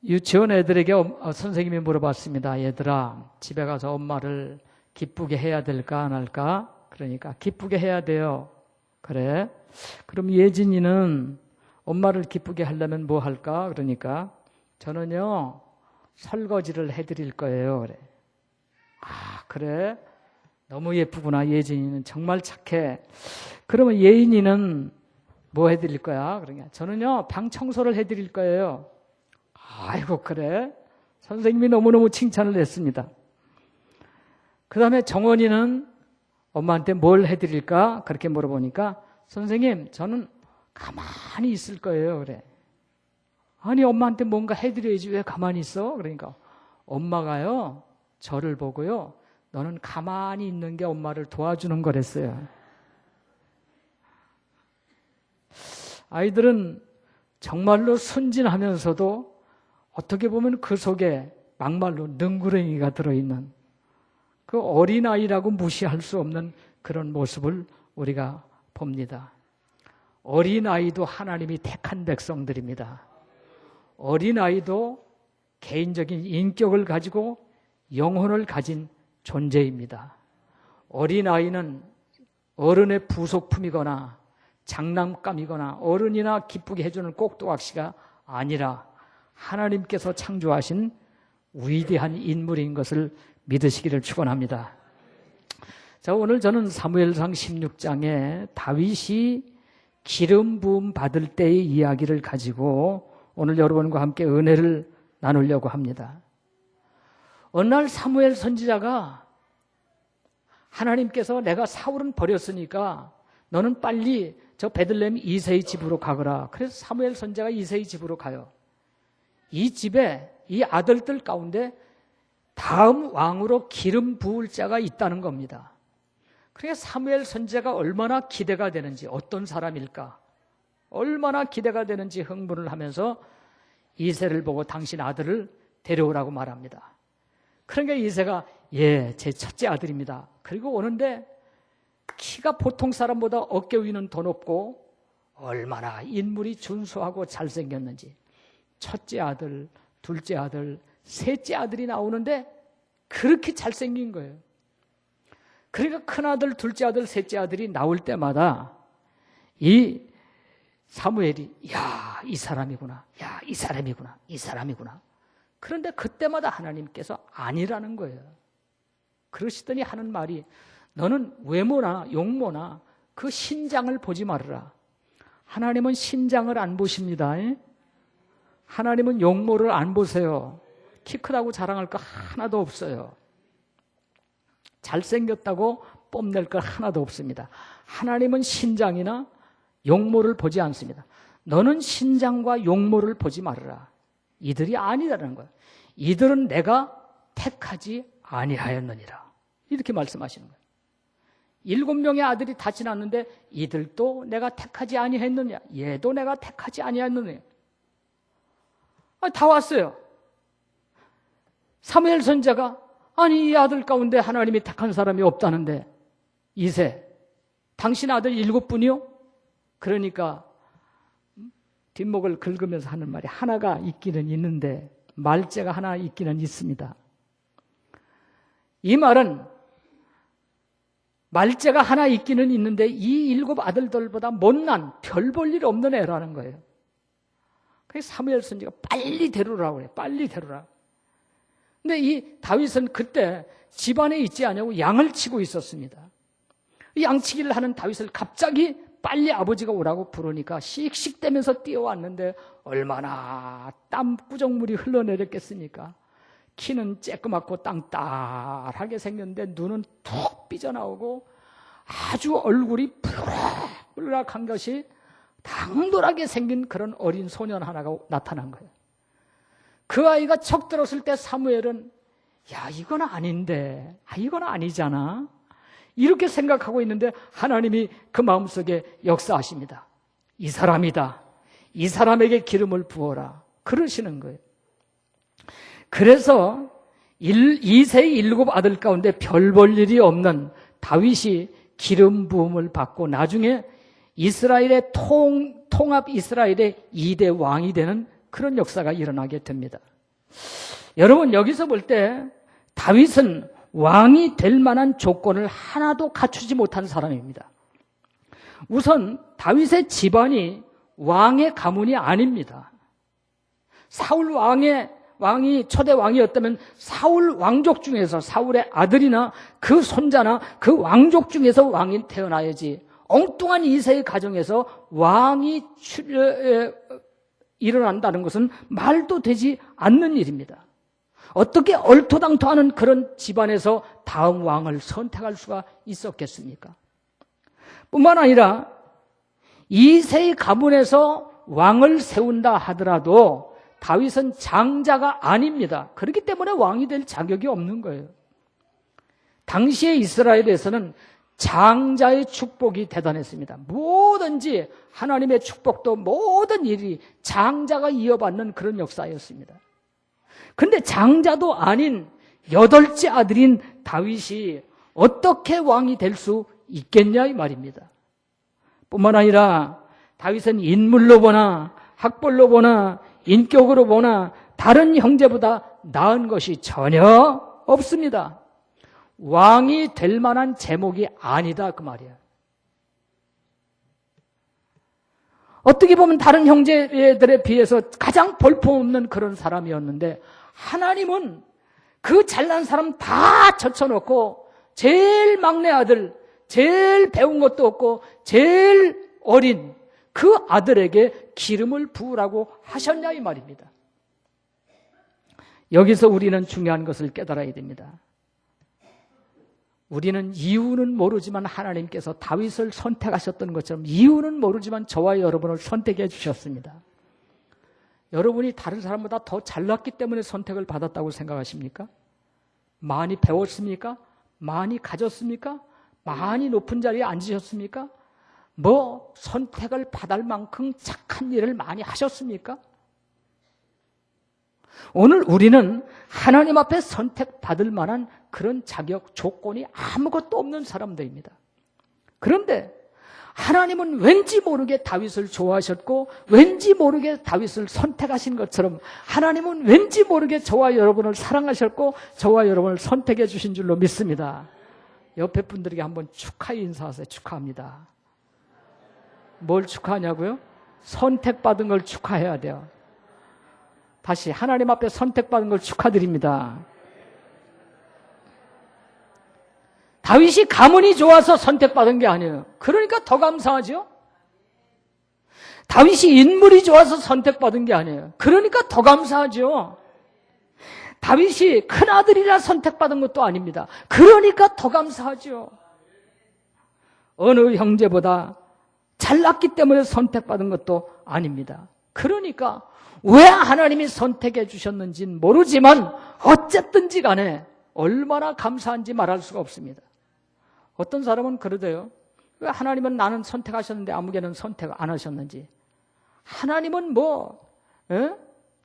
유치원 애들에게 선생님이 물어봤습니다. 얘들아, 집에 가서 엄마를 기쁘게 해야 될까 안 할까? 그러니까 기쁘게 해야 돼요. 그래? 그럼 예진이는 엄마를 기쁘게 하려면 뭐 할까? 그러니까 저는요 설거지를 해드릴 거예요. 그래. 아, 그래? 너무 예쁘구나. 예진이는 정말 착해. 그러면 예인이는 뭐 해드릴 거야? 그러니까 저는요 방 청소를 해드릴 거예요. 아이고, 그래? 선생님이 너무너무 칭찬을 했습니다. 그 다음에 정원이는 엄마한테 뭘 해드릴까? 그렇게 물어보니까 선생님, 저는 가만히 있을 거예요. 그래. 아니, 엄마한테 뭔가 해드려야지 왜 가만히 있어? 그러니까 엄마가요 저를 보고요, 너는 가만히 있는 게 엄마를 도와주는 거랬어요. 아이들은 정말로 순진하면서도 어떻게 보면 그 속에 막말로 능구렁이가 들어있는 그 어린아이라고 무시할 수 없는 그런 모습을 우리가 봅니다. 어린아이도 하나님이 택한 백성들입니다. 어린아이도 개인적인 인격을 가지고 영혼을 가진 존재입니다. 어린아이는 어른의 부속품이거나 장난감이거나 어른이나 기쁘게 해주는 꼭두각시가 아니라 하나님께서 창조하신 위대한 인물인 것을 믿으시기를 축원합니다. 자, 오늘 저는 사무엘상 16장에 다윗이 기름 부음 받을 때의 이야기를 가지고 오늘 여러분과 함께 은혜를 나누려고 합니다. 어느 날 사무엘 선지자가 하나님께서 내가 사울은 버렸으니까 너는 빨리 저 베들레헴 이새의 집으로 가거라. 그래서 사무엘 선지자가 이새의 집으로 가요. 이 집에 이 아들들 가운데 다음 왕으로 기름 부을 자가 있다는 겁니다. 그러니까 사무엘 선지자가 얼마나 기대가 되는지, 어떤 사람일까, 얼마나 기대가 되는지 흥분을 하면서 이새를 보고 당신 아들을 데려오라고 말합니다. 그러니까 이새가 예, 제 첫째 아들입니다. 그리고 오는데 키가 보통 사람보다 어깨 위는 더 높고 얼마나 인물이 준수하고 잘생겼는지, 첫째 아들, 둘째 아들, 셋째 아들이 나오는데 그렇게 잘생긴 거예요. 그러니까 큰아들, 둘째 아들, 셋째 아들이 나올 때마다 이 사무엘이 야, 이 사람이구나, 야, 이 사람이구나, 이 사람이구나. 그런데 그때마다 하나님께서 아니라는 거예요. 그러시더니 하는 말이 너는 외모나 용모나 그 신장을 보지 말아라. 하나님은 신장을 안 보십니다. 하나님은 용모를 안 보세요. 키 크다고 자랑할 거 하나도 없어요. 잘생겼다고 뽐낼 거 하나도 없습니다. 하나님은 신장이나 용모를 보지 않습니다. 너는 신장과 용모를 보지 말아라. 이들이 아니라는 거예요. 이들은 내가 택하지 아니하였느니라. 이렇게 말씀하시는 거예요. 7명의 아들이 다 지났는데 이들도 내가 택하지 아니했느냐, 얘도 내가 택하지 아니했느냐. 다 왔어요. 사무엘 선지자가 아니 이 아들 가운데 하나님이 택한 사람이 없다는데 이새 당신 아들 7분이요? 그러니까 뒷목을 긁으면서 하는 말이 하나가 있기는 있는데 말째가 하나 있기는 있습니다. 이 말은 말째가 하나 있기는 있는데 이 7 아들들보다 못난 별 볼 일 없는 애라는 거예요. 그래서 사무엘 선지자가 빨리 데려오라고 그래요. 빨리 데려오라. 근데 이 다윗은 그때 집안에 있지 않냐고 양을 치고 있었습니다. 양치기를 하는 다윗을 갑자기 빨리 아버지가 오라고 부르니까 씩씩대면서 뛰어왔는데 얼마나 땀구정물이 흘러내렸겠습니까? 키는 쬐끄맣고 땅딸하게 생겼는데 눈은 툭 삐져나오고 아주 얼굴이 푸르락푸르락한 것이 당돌하게 생긴 그런 어린 소년 하나가 나타난 거예요. 그 아이가 척 들었을 때 사무엘은 야, 이건 아닌데, 이건 아니잖아, 이렇게 생각하고 있는데 하나님이 그 마음속에 역사하십니다. 이 사람이다, 이 사람에게 기름을 부어라, 그러시는 거예요. 그래서 이새의 7 아들 가운데 별 볼 일이 없는 다윗이 기름 부음을 받고 나중에 이스라엘의 통합 이스라엘의 2대 왕이 되는 그런 역사가 일어나게 됩니다. 여러분, 여기서 볼 때 다윗은 왕이 될 만한 조건을 하나도 갖추지 못한 사람입니다. 우선 다윗의 집안이 왕의 가문이 아닙니다. 사울 왕이 초대 왕이었다면 사울 왕족 중에서, 사울의 아들이나 그 손자나 그 왕족 중에서 왕이 태어나야지, 엉뚱한 이세의 가정에서 왕이 일어난다는 것은 말도 되지 않는 일입니다. 어떻게 얼토당토하는 그런 집안에서 다음 왕을 선택할 수가 있었겠습니까? 뿐만 아니라 이세의 가문에서 왕을 세운다 하더라도 다윗은 장자가 아닙니다. 그렇기 때문에 왕이 될 자격이 없는 거예요. 당시의 이스라엘에서는 장자의 축복이 대단했습니다. 뭐든지 하나님의 축복도 모든 일이 장자가 이어받는 그런 역사였습니다. 그런데 장자도 아닌 8째 아들인 다윗이 어떻게 왕이 될 수 있겠냐 이 말입니다. 뿐만 아니라 다윗은 인물로 보나 학벌로 보나 인격으로 보나 다른 형제보다 나은 것이 전혀 없습니다. 왕이 될 만한 제목이 아니다 그 말이야. 어떻게 보면 다른 형제들에 비해서 가장 볼품없는 그런 사람이었는데 하나님은 그 잘난 사람 다 젖혀놓고 제일 막내 아들, 제일 배운 것도 없고 제일 어린 그 아들에게 기름을 부으라고 하셨냐 이 말입니다. 여기서 우리는 중요한 것을 깨달아야 됩니다. 우리는 이유는 모르지만 하나님께서 다윗을 선택하셨던 것처럼 이유는 모르지만 저와 여러분을 선택해 주셨습니다. 여러분이 다른 사람보다 더 잘났기 때문에 선택을 받았다고 생각하십니까? 많이 배웠습니까? 많이 가졌습니까? 많이 높은 자리에 앉으셨습니까? 뭐 선택을 받을 만큼 착한 일을 많이 하셨습니까? 오늘 우리는 하나님 앞에 선택받을 만한 그런 자격, 조건이 아무것도 없는 사람들입니다. 그런데 하나님은 왠지 모르게 다윗을 좋아하셨고 왠지 모르게 다윗을 선택하신 것처럼 하나님은 왠지 모르게 저와 여러분을 사랑하셨고 저와 여러분을 선택해 주신 줄로 믿습니다. 옆에 분들에게 한번 축하의 인사하세요. 축하합니다. 뭘 축하하냐고요? 선택받은 걸 축하해야 돼요. 다시 하나님 앞에 선택받은 걸 축하드립니다. 다윗이 가문이 좋아서 선택받은 게 아니에요. 그러니까 더 감사하죠. 다윗이 인물이 좋아서 선택받은 게 아니에요. 그러니까 더 감사하죠. 다윗이 큰아들이라 선택받은 것도 아닙니다. 그러니까 더 감사하죠. 어느 형제보다 잘났기 때문에 선택받은 것도 아닙니다. 그러니까 왜 하나님이 선택해 주셨는지는 모르지만 어쨌든지 간에 얼마나 감사한지 말할 수가 없습니다. 어떤 사람은 그러대요. 왜 하나님은 나는 선택하셨는데 아무개는 선택 안 하셨는지. 하나님은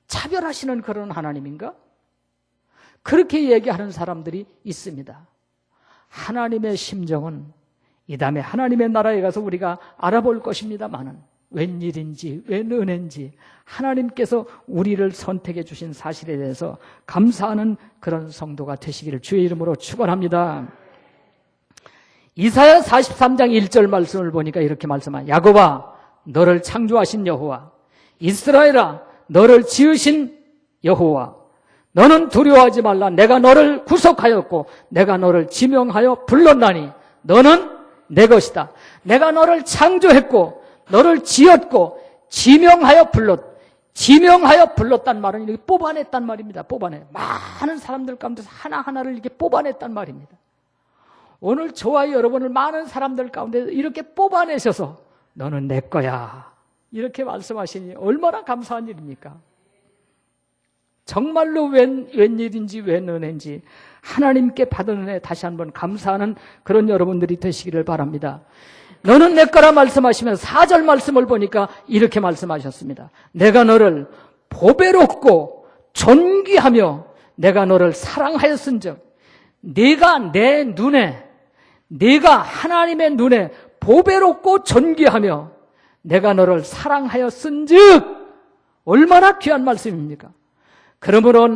차별하시는 그런 하나님인가? 그렇게 얘기하는 사람들이 있습니다. 하나님의 심정은 이 다음에 하나님의 나라에 가서 우리가 알아볼 것입니다만은 웬일인지 웬 은혜인지 하나님께서 우리를 선택해 주신 사실에 대해서 감사하는 그런 성도가 되시기를 주의 이름으로 축원합니다. 이사야 43장 1절 말씀을 보니까 이렇게 말씀합니다. 야곱아 너를 창조하신 여호와, 이스라엘아 너를 지으신 여호와, 너는 두려워하지 말라. 내가 너를 구속하였고 내가 너를 지명하여 불렀나니 너는 내 것이다. 내가 너를 창조했고 너를 지었고 지명하여 불렀단 말은 이렇게 뽑아냈단 말입니다. 뽑아내. 많은 사람들 가운데서 하나하나를 이렇게 뽑아냈단 말입니다. 오늘 저와 여러분을 많은 사람들 가운데 이렇게 뽑아내셔서 너는 내 거야 이렇게 말씀하시니 얼마나 감사한 일입니까? 정말로 웬일인지 웬 은혜인지 하나님께 받은 은혜 다시 한번 감사하는 그런 여러분들이 되시기를 바랍니다. 너는 내 거라 말씀하시면서 4절 말씀을 보니까 이렇게 말씀하셨습니다. 내가 너를 보배롭고 존귀하며 내가 너를 사랑하였은즉 네가 내 눈에, 네가 하나님의 눈에 보배롭고 존귀하며 내가 너를 사랑하였은즉 얼마나 귀한 말씀입니까? 그러므로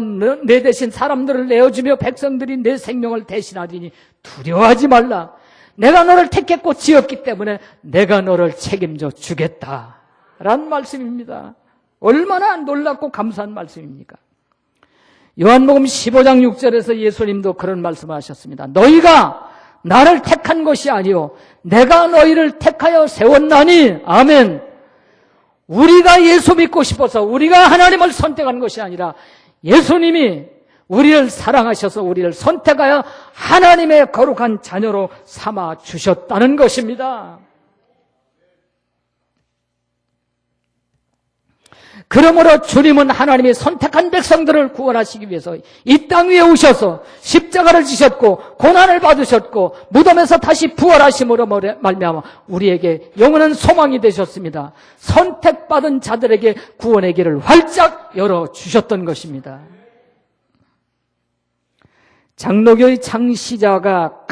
내 대신 사람들을 내어주며 백성들이 내 생명을 대신하리니 두려워하지 말라. 내가 너를 택했고 지었기 때문에 내가 너를 책임져 주겠다 라는 말씀입니다. 얼마나 놀랍고 감사한 말씀입니까? 요한복음 15장 6절에서 예수님도 그런 말씀을 하셨습니다. 너희가 나를 택한 것이 아니요 내가 너희를 택하여 세웠나니. 아멘. 우리가 예수 믿고 싶어서 우리가 하나님을 선택한 것이 아니라 예수님이 우리를 사랑하셔서 우리를 선택하여 하나님의 거룩한 자녀로 삼아 주셨다는 것입니다. 그러므로 주님은 하나님이 선택한 백성들을 구원하시기 위해서 이 땅 위에 오셔서 십자가를 지셨고 고난을 받으셨고 무덤에서 다시 부활하심으로 말미암아 우리에게 영원한 소망이 되셨습니다. 선택받은 자들에게 구원의 길을 활짝 열어주셨던 것입니다. 장로교의 창시자가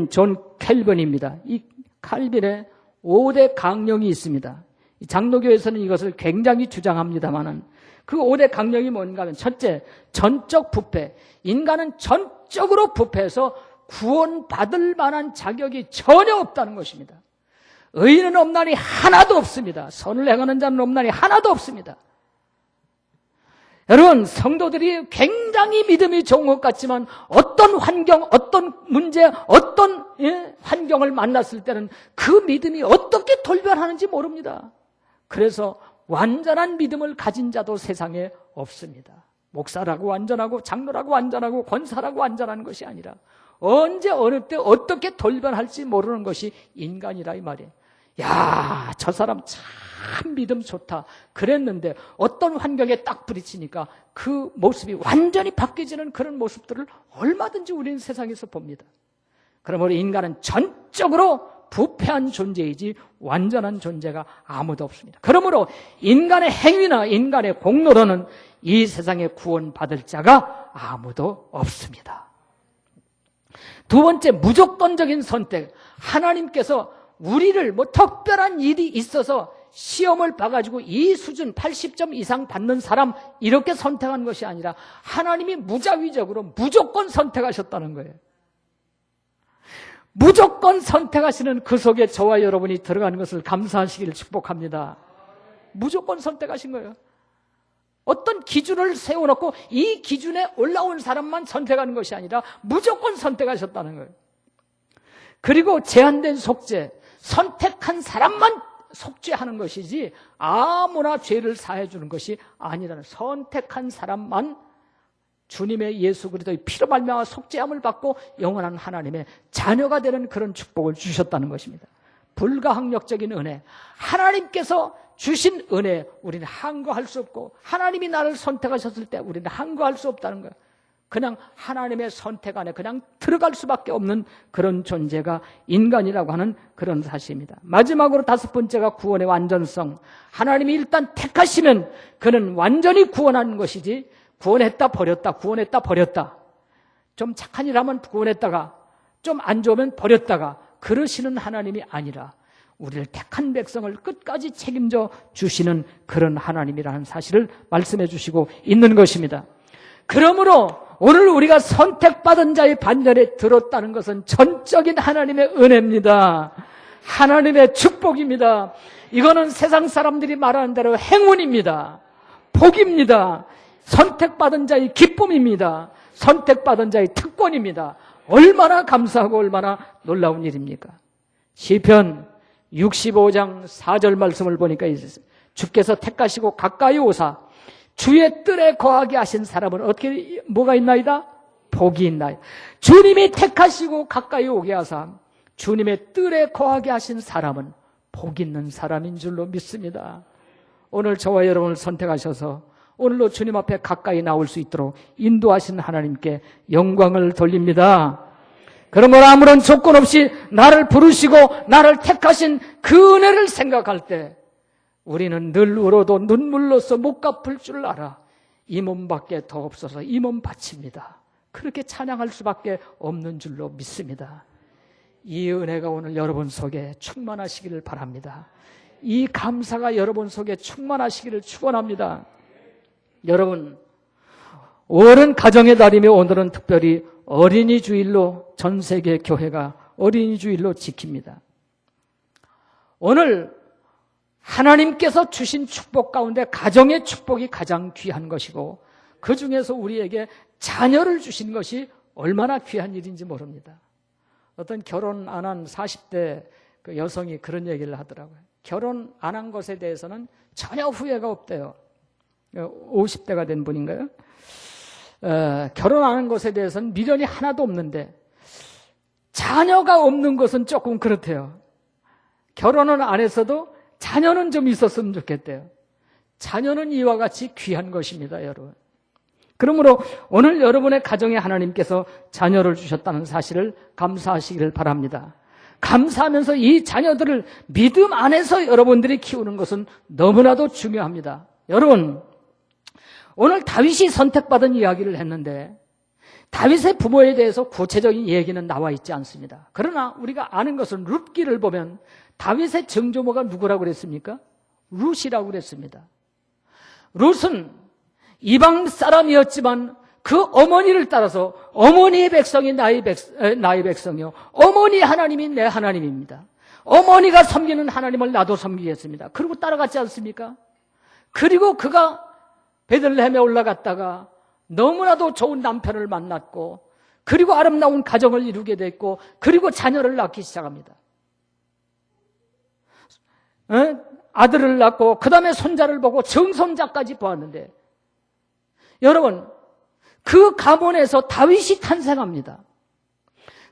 존 캘빈입니다. 이 칼빈의 5대 강령이 있습니다. 장로교에서는 이것을 굉장히 주장합니다만은 그 5대 강령이 뭔가 하면 첫째, 전적 부패. 인간은 전적으로 부패해서 구원받을 만한 자격이 전혀 없다는 것입니다. 의인은 없나니 하나도 없습니다. 선을 행하는 자는 없나니 하나도 없습니다. 여러분, 성도들이 굉장히 믿음이 좋은 것 같지만 어떤 환경, 어떤 문제, 어떤 환경을 만났을 때는 그 믿음이 어떻게 돌변하는지 모릅니다. 그래서 완전한 믿음을 가진 자도 세상에 없습니다. 목사라고 완전하고 장로라고 완전하고 권사라고 완전한 것이 아니라 언제 어느 때 어떻게 돌변할지 모르는 것이 인간이라 이 말이에요. 야, 저 사람 참 믿음 좋다 그랬는데 어떤 환경에 딱 부딪히니까 그 모습이 완전히 바뀌어지는 그런 모습들을 얼마든지 우리는 세상에서 봅니다. 그러므로 인간은 전적으로 부패한 존재이지 완전한 존재가 아무도 없습니다. 그러므로 인간의 행위나 인간의 공로로는 이 세상에 구원받을 자가 아무도 없습니다. 두 번째, 무조건적인 선택. 하나님께서 우리를 특별한 일이 있어서 시험을 봐가지고 이 수준 80점 이상 받는 사람 이렇게 선택한 것이 아니라 하나님이 무자위적으로 무조건 선택하셨다는 거예요. 무조건 선택하시는 그 속에 저와 여러분이 들어가는 것을 감사하시기를 축복합니다. 무조건 선택하신 거예요. 어떤 기준을 세워놓고 이 기준에 올라온 사람만 선택하는 것이 아니라 무조건 선택하셨다는 거예요. 그리고 제한된 속죄, 선택한 사람만 속죄하는 것이지 아무나 죄를 사해 주는 것이 아니라는, 선택한 사람만 주님의 예수 그리스도의 피로 말미암아 속죄함을 받고 영원한 하나님의 자녀가 되는 그런 축복을 주셨다는 것입니다. 불가항력적인 은혜, 하나님께서 주신 은혜 우리는 항거할 수 없고 하나님이 나를 선택하셨을 때 우리는 항거할 수 없다는 거예요. 그냥 하나님의 선택 안에 그냥 들어갈 수밖에 없는 그런 존재가 인간이라고 하는 그런 사실입니다. 마지막으로 다섯 번째가 구원의 완전성. 하나님이 일단 택하시면 그는 완전히 구원하는 것이지 구원했다 버렸다, 구원했다 버렸다, 좀 착한 일 하면 구원했다가 좀 안 좋으면 버렸다가 그러시는 하나님이 아니라 우리를 택한 백성을 끝까지 책임져 주시는 그런 하나님이라는 사실을 말씀해 주시고 있는 것입니다. 그러므로 오늘 우리가 선택받은 자의 반열에 들었다는 것은 전적인 하나님의 은혜입니다. 하나님의 축복입니다. 이거는 세상 사람들이 말하는 대로 행운입니다. 복입니다. 선택받은 자의 기쁨입니다. 선택받은 자의 특권입니다. 얼마나 감사하고 얼마나 놀라운 일입니까? 시편 65장 4절 말씀을 보니까 주께서 택하시고 가까이 오사 주의 뜰에 거하게 하신 사람은 어떻게 뭐가 있나이다? 복이 있나이다. 주님이 택하시고 가까이 오게 하사 주님의 뜰에 거하게 하신 사람은 복 있는 사람인 줄로 믿습니다. 오늘 저와 여러분을 선택하셔서 오늘로 주님 앞에 가까이 나올 수 있도록 인도하신 하나님께 영광을 돌립니다. 그러므로 아무런 조건 없이 나를 부르시고 나를 택하신 그 은혜를 생각할 때 우리는 늘 울어도 눈물로써 못 갚을 줄 알아 이 몸밖에 더 없어서 이 몸 바칩니다. 그렇게 찬양할 수밖에 없는 줄로 믿습니다. 이 은혜가 오늘 여러분 속에 충만하시기를 바랍니다. 이 감사가 여러분 속에 충만하시기를 축원합니다. 여러분, 5월은 가정의 달이며 오늘은 특별히 어린이 주일로 전 세계 교회가 어린이 주일로 지킵니다. 오늘 하나님께서 주신 축복 가운데 가정의 축복이 가장 귀한 것이고 그 중에서 우리에게 자녀를 주신 것이 얼마나 귀한 일인지 모릅니다. 어떤 결혼 안 한 40대 그 여성이 그런 얘기를 하더라고요. 결혼 안 한 것에 대해서는 전혀 후회가 없대요. 50대가 된 분인가요? 결혼 안 한 것에 대해서는 미련이 하나도 없는데 자녀가 없는 것은 조금 그렇대요. 결혼은 안 했어도 자녀는 좀 있었으면 좋겠대요. 자녀는 이와 같이 귀한 것입니다, 여러분. 그러므로 오늘 여러분의 가정에 하나님께서 자녀를 주셨다는 사실을 감사하시기를 바랍니다. 감사하면서 이 자녀들을 믿음 안에서 여러분들이 키우는 것은 너무나도 중요합니다. 여러분, 오늘 다윗이 선택받은 이야기를 했는데 다윗의 부모에 대해서 구체적인 얘기는 나와 있지 않습니다. 그러나 우리가 아는 것은 룻기를 보면 다윗의 정조모가 누구라고 그랬습니까? 룻이라고 그랬습니다. 룻은 이방 사람이었지만 그 어머니를 따라서 어머니의 백성이 나의 백성이요 어머니 하나님이 내 하나님입니다. 어머니가 섬기는 하나님을 나도 섬기겠습니다. 그리고 따라갔지 않습니까? 그리고 그가 베들레헴에 올라갔다가 너무나도 좋은 남편을 만났고 그리고 아름다운 가정을 이루게 됐고 그리고 자녀를 낳기 시작합니다. 아들을 낳고 그 다음에 손자를 보고 정손자까지 보았는데 여러분 그 가문에서 다윗이 탄생합니다.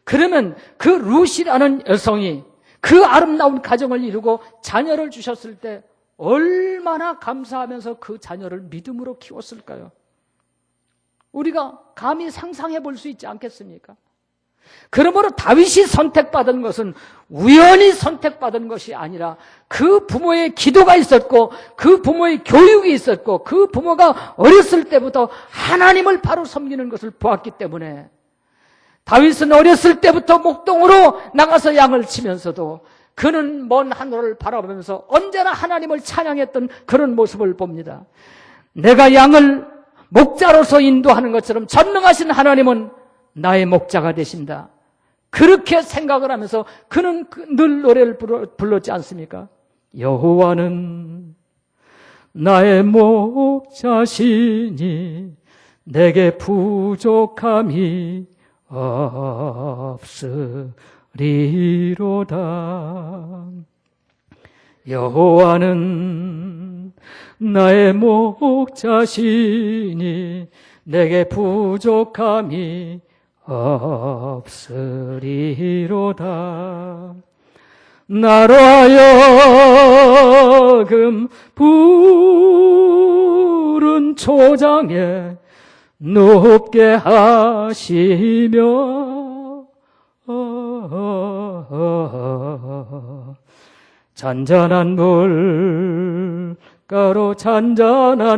그러면 그 룻이라는 여성이 그 아름다운 가정을 이루고 자녀를 주셨을 때 얼마나 감사하면서 그 자녀를 믿음으로 키웠을까요? 우리가 감히 상상해 볼 수 있지 않겠습니까? 그러므로 다윗이 선택받은 것은 우연히 선택받은 것이 아니라 그 부모의 기도가 있었고 그 부모의 교육이 있었고 그 부모가 어렸을 때부터 하나님을 바로 섬기는 것을 보았기 때문에 다윗은 어렸을 때부터 목동으로 나가서 양을 치면서도 그는 먼 하늘을 바라보면서 언제나 하나님을 찬양했던 그런 모습을 봅니다. 내가 양을 목자로서 인도하는 것처럼 전능하신 하나님은 나의 목자가 되신다. 그렇게 생각을 하면서 그는 늘 노래를 불렀지 않습니까? 여호와는 나의 목자시니 내게 부족함이 없으리로다. 여호와는 나의 목자시니 내게 부족함이 없으리로다. 나로 하여금 푸른 초장에 눕게 하시며 잔잔한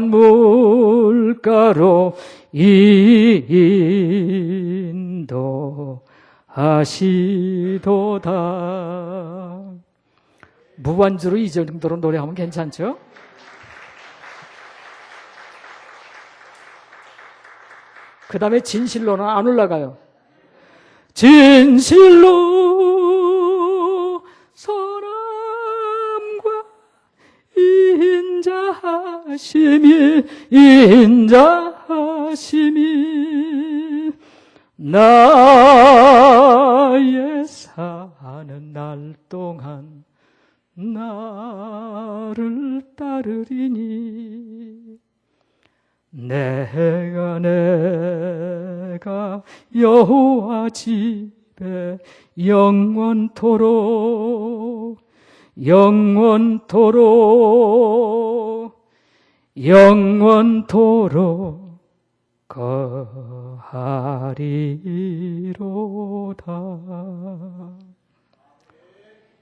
물가로 인도하시도다. 무반주로 이 정도로 노래하면 괜찮죠? 그 다음에 진실로는 안 올라가요. 진실로 사람과 인자하심이 나의 사는 날 동안 나를 따르리니 내가 여호와 집에 영원토록 거하리로다.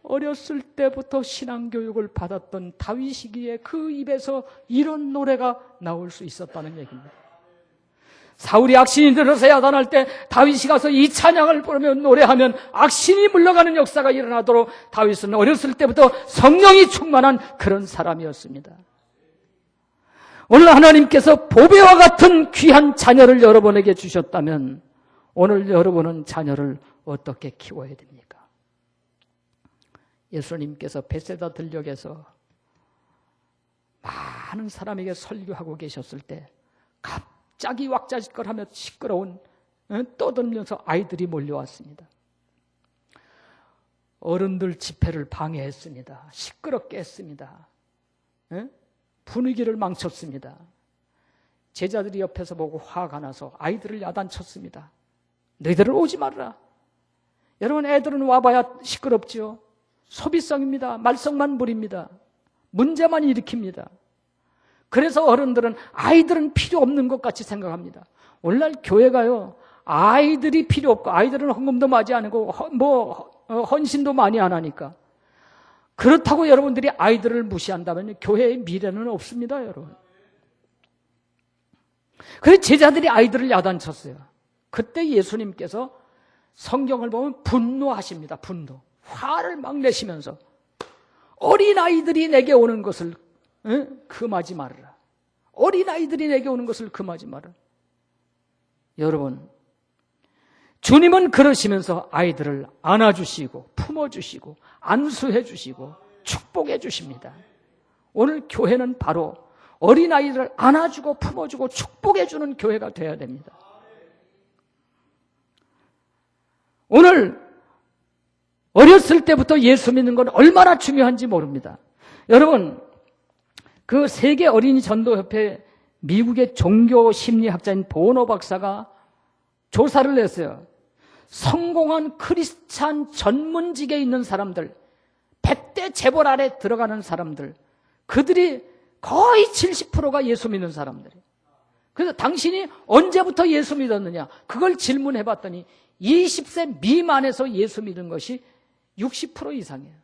어렸을 때부터 신앙교육을 받았던 다윗이기에 그 입에서 이런 노래가 나올 수 있었다는 얘기입니다. 사울이 악신이 들어서 야단할 때 다윗이 가서 이 찬양을 부르며 노래하면 악신이 물러가는 역사가 일어나도록 다윗은 어렸을 때부터 성령이 충만한 그런 사람이었습니다. 오늘 하나님께서 보배와 같은 귀한 자녀를 여러분에게 주셨다면 오늘 여러분은 자녀를 어떻게 키워야 됩니까? 예수님께서 베세다 들녘에서 많은 사람에게 설교하고 계셨을 때 갑자기 왁자지껄하며 시끄러운 떠들면서 아이들이 몰려왔습니다. 어른들 집회를 방해했습니다. 시끄럽게 했습니다. 분위기를 망쳤습니다. 제자들이 옆에서 보고 화가 나서 아이들을 야단쳤습니다. 너희들은 오지 말라. 여러분, 애들은 와봐야 시끄럽지요. 소비성입니다. 말썽만 부립니다. 문제만 일으킵니다. 그래서 어른들은 아이들은 필요 없는 것 같이 생각합니다. 오늘날 교회가요, 아이들이 필요 없고 아이들은 헌금도 많이 안 하고 헌신도 많이 안 하니까, 그렇다고 여러분들이 아이들을 무시한다면 교회의 미래는 없습니다, 여러분. 그래서 제자들이 아이들을 야단쳤어요. 그때 예수님께서 성경을 보면 분노하십니다. 분노. 화를 막 내시면서 어린아이들이 내게 오는 것을 금하지 말아라. 어린아이들이 내게 오는 것을 금하지 말아라. 여러분, 주님은 그러시면서 아이들을 안아주시고 품어주시고 안수해주시고 축복해주십니다. 오늘 교회는 바로 어린아이들을 안아주고 품어주고 축복해주는 교회가 되어야 됩니다. 오늘 어렸을 때부터 예수 믿는 건 얼마나 중요한지 모릅니다. 여러분, 그 세계 어린이 전도협회 미국의 종교 심리학자인 보노 박사가 조사를 했어요. 성공한 크리스찬 전문직에 있는 사람들, 100대 재벌 아래 들어가는 사람들, 그들이 거의 70%가 예수 믿는 사람들이에요. 그래서 당신이 언제부터 예수 믿었느냐? 그걸 질문해 봤더니 20세 미만에서 예수 믿은 것이 60% 이상이에요.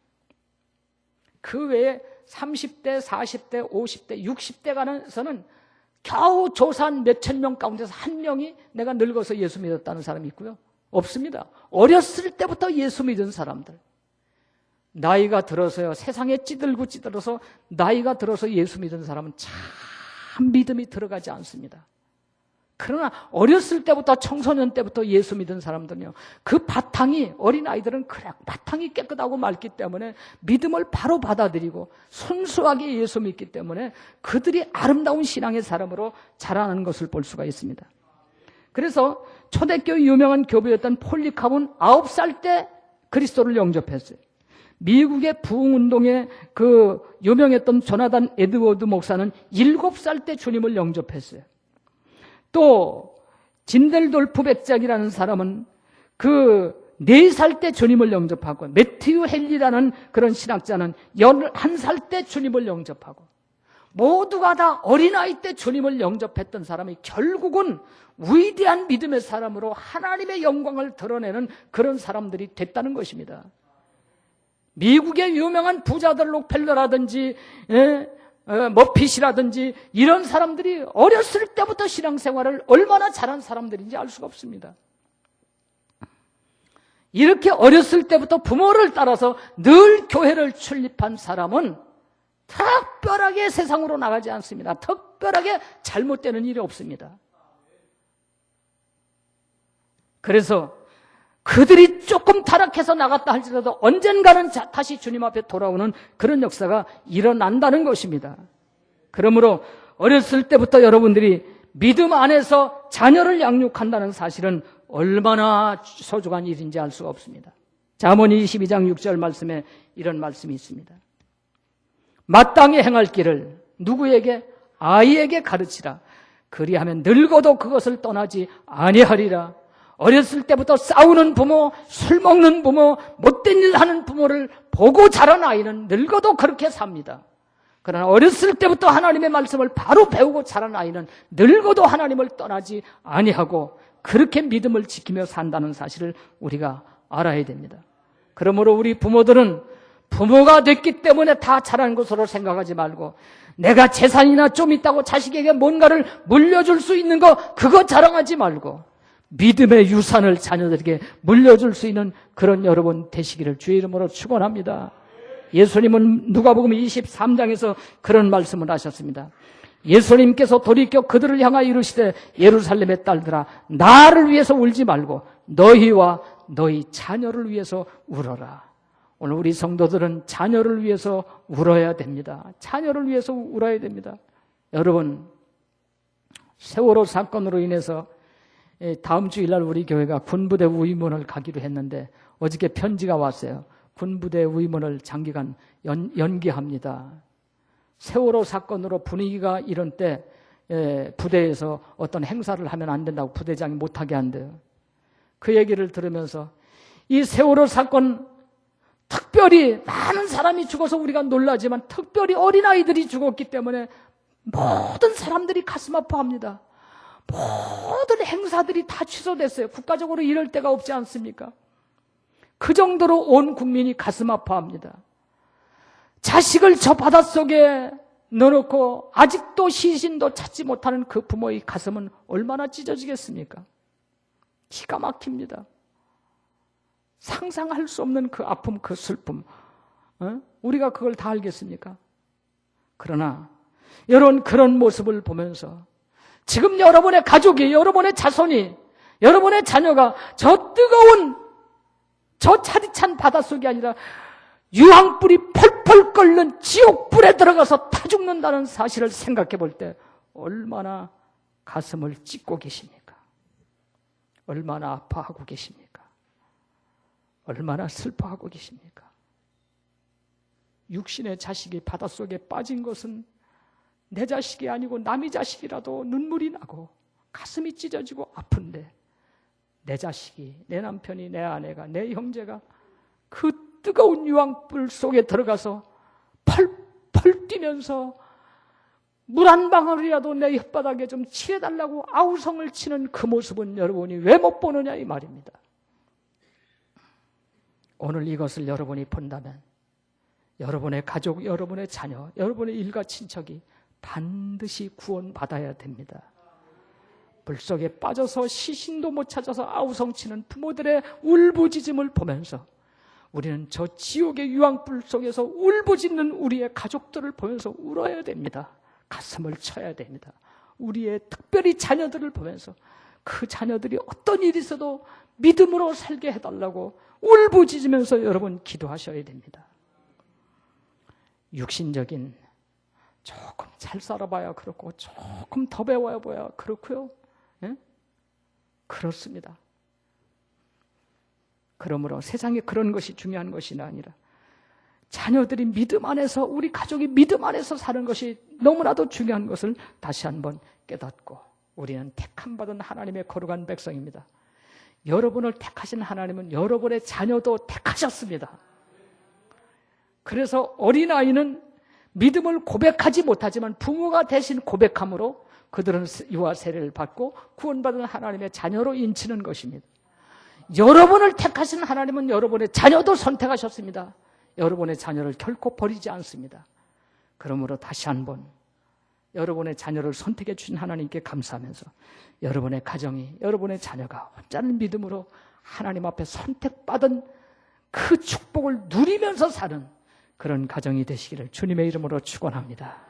그 외에 30대, 40대, 50대, 60대 간에서는 겨우 조사한 몇천 명 가운데서 한 명이 내가 늙어서 예수 믿었다는 사람이 있고요. 없습니다. 어렸을 때부터 예수 믿은 사람들. 나이가 들어서요, 세상에 찌들어서 나이가 들어서 예수 믿은 사람은 참 믿음이 들어가지 않습니다. 그러나 어렸을 때부터 청소년 때부터 예수 믿은 사람들은요, 그 바탕이, 어린아이들은 그래 바탕이 깨끗하고 맑기 때문에 믿음을 바로 받아들이고 순수하게 예수 믿기 때문에 그들이 아름다운 신앙의 사람으로 자라나는 것을 볼 수가 있습니다. 그래서 초대교회 유명한 교부였던 폴리카본 9살 때 그리스도를 영접했어요. 미국의 부흥운동에 그 유명했던 조나단 에드워드 목사는 7살 때 주님을 영접했어요. 또 진델돌프 백작이라는 사람은 그 4살 때 주님을 영접하고, 매튜 헨리라는 그런 신학자는 11살 때 주님을 영접하고, 모두가 다 어린아이 때 주님을 영접했던 사람이 결국은 위대한 믿음의 사람으로 하나님의 영광을 드러내는 그런 사람들이 됐다는 것입니다. 미국의 유명한 부자들, 록펠러라든지 머핏이라든지 이런 사람들이 어렸을 때부터 신앙생활을 얼마나 잘한 사람들인지 알 수가 없습니다. 이렇게 어렸을 때부터 부모를 따라서 늘 교회를 출입한 사람은 특별하게 세상으로 나가지 않습니다. 특별하게 잘못되는 일이 없습니다. 그래서 그들이 조금 타락해서 나갔다 할지라도 언젠가는 다시 주님 앞에 돌아오는 그런 역사가 일어난다는 것입니다. 그러므로 어렸을 때부터 여러분들이 믿음 안에서 자녀를 양육한다는 사실은 얼마나 소중한 일인지 알 수가 없습니다. 잠언 22장 6절 말씀에 이런 말씀이 있습니다. 마땅히 행할 길을 누구에게? 아이에게 가르치라. 그리하면 늙어도 그것을 떠나지 아니하리라. 어렸을 때부터 싸우는 부모, 술 먹는 부모, 못된 일 하는 부모를 보고 자란 아이는 늙어도 그렇게 삽니다. 그러나 어렸을 때부터 하나님의 말씀을 바로 배우고 자란 아이는 늙어도 하나님을 떠나지 아니하고 그렇게 믿음을 지키며 산다는 사실을 우리가 알아야 됩니다. 그러므로 우리 부모들은 부모가 됐기 때문에 다 잘한 것으로 생각하지 말고, 내가 재산이나 좀 있다고 자식에게 뭔가를 물려줄 수 있는 거, 그거 자랑하지 말고 믿음의 유산을 자녀들에게 물려줄 수 있는 그런 여러분 되시기를 주의 이름으로 축원합니다. 예수님은 누가복음 23장에서 그런 말씀을 하셨습니다. 예수님께서 돌이켜 그들을 향하여 이르시되 예루살렘의 딸들아 나를 위해서 울지 말고 너희와 너희 자녀를 위해서 울어라. 오늘 우리 성도들은 자녀를 위해서 울어야 됩니다. 자녀를 위해서 울어야 됩니다. 여러분, 세월호 사건으로 인해서 다음 주일날 우리 교회가 군부대 의문을 가기로 했는데 어저께 편지가 왔어요. 군부대 의문을 장기간 연기합니다. 세월호 사건으로 분위기가 이런 때 부대에서 어떤 행사를 하면 안 된다고 부대장이 못하게 한대요. 그 얘기를 들으면서 이 세월호 사건 특별히 많은 사람이 죽어서 우리가 놀라지만 특별히 어린아이들이 죽었기 때문에 모든 사람들이 가슴 아파합니다. 모든 행사들이 다 취소됐어요. 국가적으로 이럴 데가 없지 않습니까? 그 정도로 온 국민이 가슴 아파합니다. 자식을 저 바닷속에 넣어놓고 아직도 시신도 찾지 못하는 그 부모의 가슴은 얼마나 찢어지겠습니까? 기가 막힙니다. 상상할 수 없는 그 아픔, 그 슬픔. 우리가 그걸 다 알겠습니까? 그러나 여러분 그런 모습을 보면서 지금 여러분의 가족이, 여러분의 자손이, 여러분의 자녀가 저 뜨거운 저 차디찬 바닷속이 아니라 유황불이 펄펄 끓는 지옥불에 들어가서 타 죽는다는 사실을 생각해 볼 때 얼마나 가슴을 찢고 계십니까? 얼마나 아파하고 계십니까? 얼마나 슬퍼하고 계십니까? 육신의 자식이 바닷속에 빠진 것은 내 자식이 아니고 남의 자식이라도 눈물이 나고 가슴이 찢어지고 아픈데 내 자식이, 내 남편이, 내 아내가, 내 형제가 그 뜨거운 유황불 속에 들어가서 펄펄 뛰면서 물 한 방울이라도 내 혓바닥에 좀 칠해달라고 아우성을 치는 그 모습은 여러분이 왜 못 보느냐 이 말입니다. 오늘 이것을 여러분이 본다면 여러분의 가족, 여러분의 자녀, 여러분의 일가 친척이 반드시 구원받아야 됩니다. 물속에 빠져서 시신도 못 찾아서 아우성치는 부모들의 울부짖음을 보면서 우리는 저 지옥의 유황불 속에서 울부짖는 우리의 가족들을 보면서 울어야 됩니다. 가슴을 쳐야 됩니다. 우리의 특별히 자녀들을 보면서 그 자녀들이 어떤 일이 있어도 믿음으로 살게 해달라고 울부짖으면서 여러분 기도하셔야 됩니다. 육신적인 조금 잘 살아봐야 그렇고 조금 더 배워봐야 그렇고요. 예? 그렇습니다. 그러므로 세상에 그런 것이 중요한 것이 아니라 자녀들이 믿음 안에서, 우리 가족이 믿음 안에서 사는 것이 너무나도 중요한 것을 다시 한번 깨닫고, 우리는 택함받은 하나님의 거룩한 백성입니다. 여러분을 택하신 하나님은 여러분의 자녀도 택하셨습니다. 그래서 어린아이는 믿음을 고백하지 못하지만 부모가 대신 고백함으로 그들은 유아 세례를 받고 구원받은 하나님의 자녀로 인치는 것입니다. 여러분을 택하신 하나님은 여러분의 자녀도 선택하셨습니다. 여러분의 자녀를 결코 버리지 않습니다. 그러므로 다시 한번 여러분의 자녀를 선택해 주신 하나님께 감사하면서 여러분의 가정이, 여러분의 자녀가 혼자는 믿음으로 하나님 앞에 선택받은 그 축복을 누리면서 사는 그런 가정이 되시기를 주님의 이름으로 축원합니다.